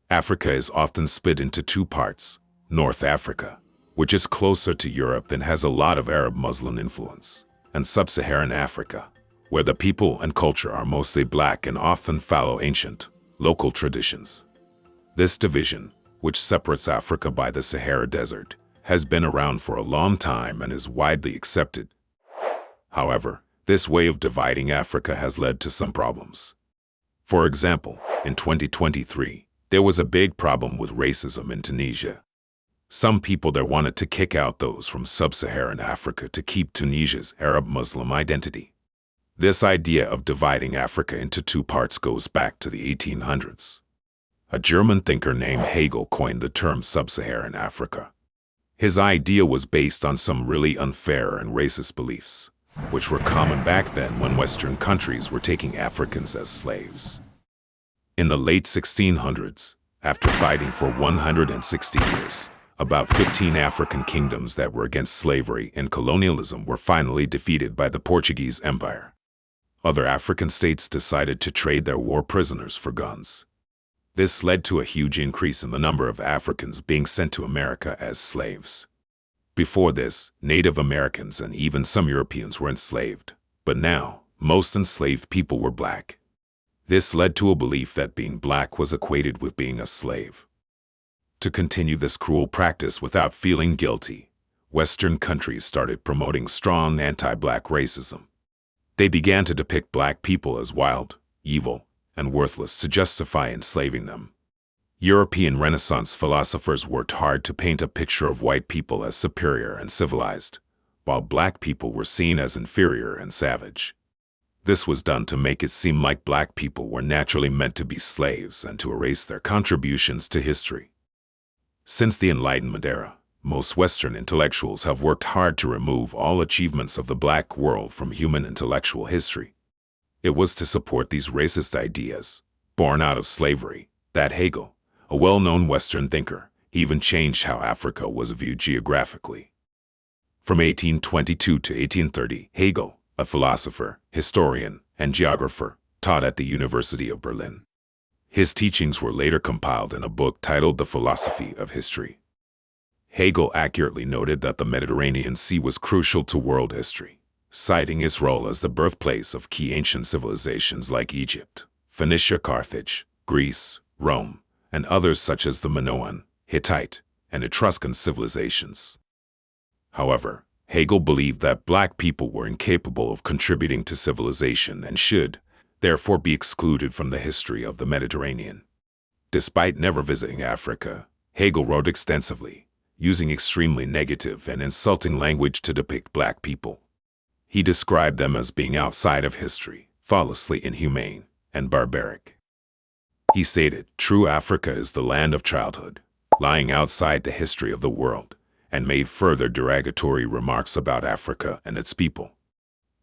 Africa is often split into two parts: North Africa, which is closer to Europe and has a lot of Arab Muslim influence, and Sub-Saharan Africa, where the people and culture are mostly black and often follow ancient, local traditions. This division, which separates Africa by the Sahara Desert, has been around for a long time and is widely accepted. However, this way of dividing Africa has led to some problems. For example, in 2023, there was a big problem with racism in Tunisia. Some people there wanted to kick out those from sub-Saharan Africa to keep Tunisia's Arab Muslim identity. This idea of dividing Africa into two parts goes back to the 1800s. A German thinker named Hegel coined the term sub-Saharan Africa. His idea was based on some really unfair and racist beliefs, which were common back then when Western countries were taking Africans as slaves. In the late 1600s, after fighting for 160 years, about 15 African kingdoms that were against slavery and colonialism were finally defeated by the Portuguese Empire. Other African states decided to trade their war prisoners for guns. This led to a huge increase in the number of Africans being sent to America as slaves. Before this, Native Americans and even some Europeans were enslaved, but now, most enslaved people were black. This led to a belief that being black was equated with being a slave. To continue this cruel practice without feeling guilty, Western countries started promoting strong anti-black racism. They began to depict black people as wild, evil, and worthless to justify enslaving them. European Renaissance philosophers worked hard to paint a picture of white people as superior and civilized, while black people were seen as inferior and savage. This was done to make it seem like black people were naturally meant to be slaves and to erase their contributions to history. Since the Enlightenment era, most Western intellectuals have worked hard to remove all achievements of the black world from human intellectual history. It was to support these racist ideas, born out of slavery, that Hegel, a well-known Western thinker, even changed how Africa was viewed geographically. From 1822 to 1830, Hegel, a philosopher, historian, and geographer, taught at the University of Berlin. His teachings were later compiled in a book titled The Philosophy of History. Hegel accurately noted that the Mediterranean Sea was crucial to world history, citing its role as the birthplace of key ancient civilizations like Egypt, Phoenicia, Carthage, Greece, Rome, and others such as the Minoan, Hittite, and Etruscan civilizations. However, Hegel believed that black people were incapable of contributing to civilization and should, therefore, be excluded from the history of the Mediterranean. Despite never visiting Africa, Hegel wrote extensively, using extremely negative and insulting language to depict black people. He described them as being outside of history, thoughtlessly inhumane, and barbaric. He stated, "True Africa is the land of childhood, lying outside the history of the world," and made further derogatory remarks about Africa and its people.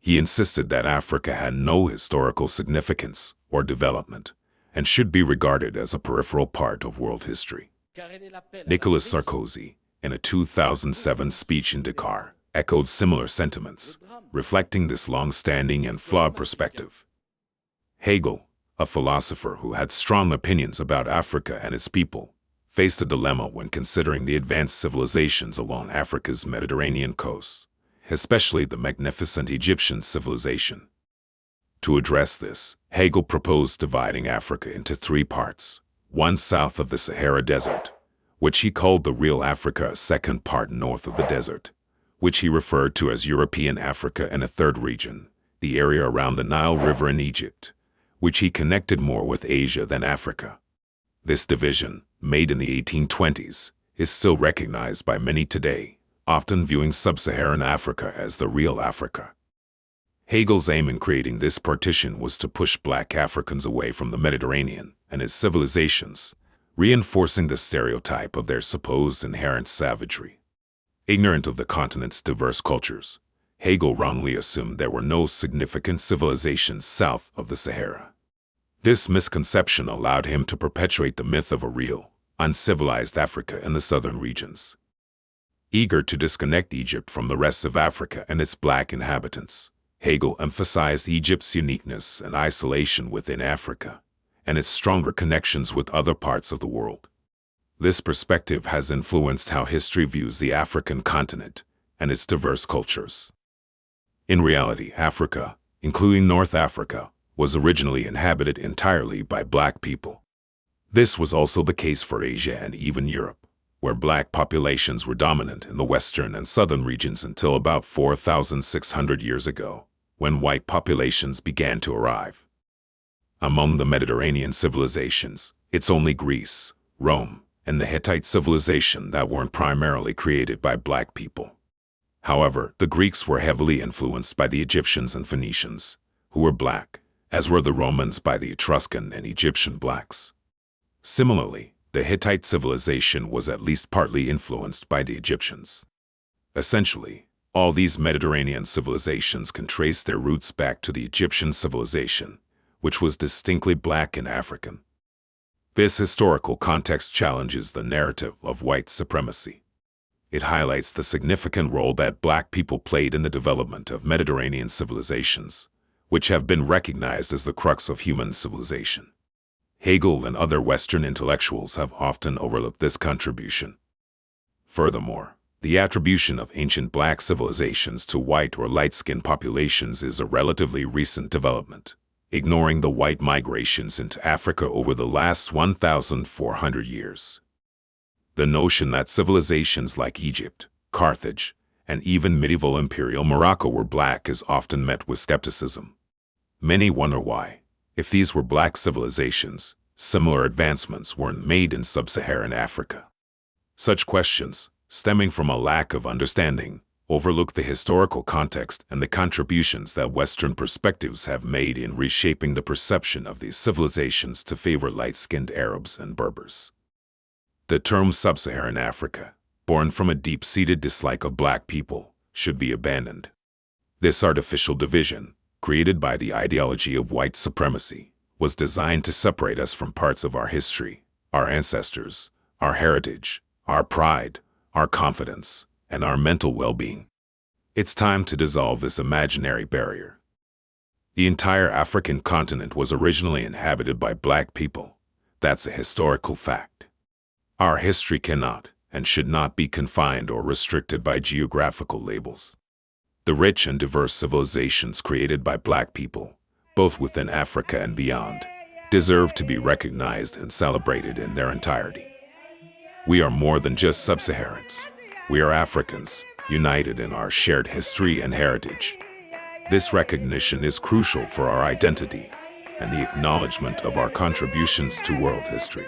He insisted that Africa had no historical significance or development and should be regarded as a peripheral part of world history. Nicolas Sarkozy, in a 2007 speech in Dakar, echoed similar sentiments, reflecting this long-standing and flawed perspective. Hegel, a philosopher who had strong opinions about Africa and its people, faced a dilemma when considering the advanced civilizations along Africa's Mediterranean coast, especially the magnificent Egyptian civilization. To address this, Hegel proposed dividing Africa into three parts: one south of the Sahara Desert, which he called the real Africa, a second part north of the desert, which he referred to as European Africa, and a third region, the area around the Nile River in Egypt, which he connected more with Asia than Africa. This division, made in the 1820s, is still recognized by many today, often viewing sub-Saharan Africa as the real Africa. Hegel's aim in creating this partition was to push black Africans away from the Mediterranean and its civilizations, reinforcing the stereotype of their supposed inherent savagery. Ignorant of the continent's diverse cultures, Hegel wrongly assumed there were no significant civilizations south of the Sahara. This misconception allowed him to perpetuate the myth of a real, uncivilized Africa in the southern regions. Eager to disconnect Egypt from the rest of Africa and its black inhabitants, Hegel emphasized Egypt's uniqueness and isolation within Africa, and its stronger connections with other parts of the world. This perspective has influenced how history views the African continent and its diverse cultures. In reality, Africa, including North Africa, was originally inhabited entirely by black people. This was also the case for Asia and even Europe, where black populations were dominant in the western and southern regions until about 4,600 years ago, when white populations began to arrive. Among the Mediterranean civilizations, it's only Greece, Rome, and the Hittite civilization that weren't primarily created by black people. However, the Greeks were heavily influenced by the Egyptians and Phoenicians, who were black, as were the Romans by the Etruscan and Egyptian blacks. Similarly, the Hittite civilization was at least partly influenced by the Egyptians. Essentially, all these Mediterranean civilizations can trace their roots back to the Egyptian civilization, which was distinctly black and African. This historical context challenges the narrative of white supremacy. It highlights the significant role that black people played in the development of Mediterranean civilizations, which have been recognized as the crux of human civilization. Hegel and other Western intellectuals have often overlooked this contribution. Furthermore, the attribution of ancient black civilizations to white or light-skinned populations is a relatively recent development, ignoring the white migrations into Africa over the last 1,400 years. The notion that civilizations like Egypt, Carthage, and even medieval imperial Morocco were black is often met with skepticism. Many wonder why, if these were black civilizations, similar advancements weren't made in sub-Saharan Africa. Such questions, stemming from a lack of understanding, overlook the historical context and the contributions that Western perspectives have made in reshaping the perception of these civilizations to favor light-skinned Arabs and Berbers. The term sub-Saharan Africa, born from a deep-seated dislike of black people, should be abandoned. This artificial division, created by the ideology of white supremacy, was designed to separate us from parts of our history, our ancestors, our heritage, our pride, our confidence, and our mental well-being. It's time to dissolve this imaginary barrier. The entire African continent was originally inhabited by black people. That's a historical fact. Our history cannot and should not be confined or restricted by geographical labels. The rich and diverse civilizations created by black people, both within Africa and beyond, deserve to be recognized and celebrated in their entirety. We are more than just sub-Saharans. We are Africans, united in our shared history and heritage. This recognition is crucial for our identity and the acknowledgement of our contributions to world history.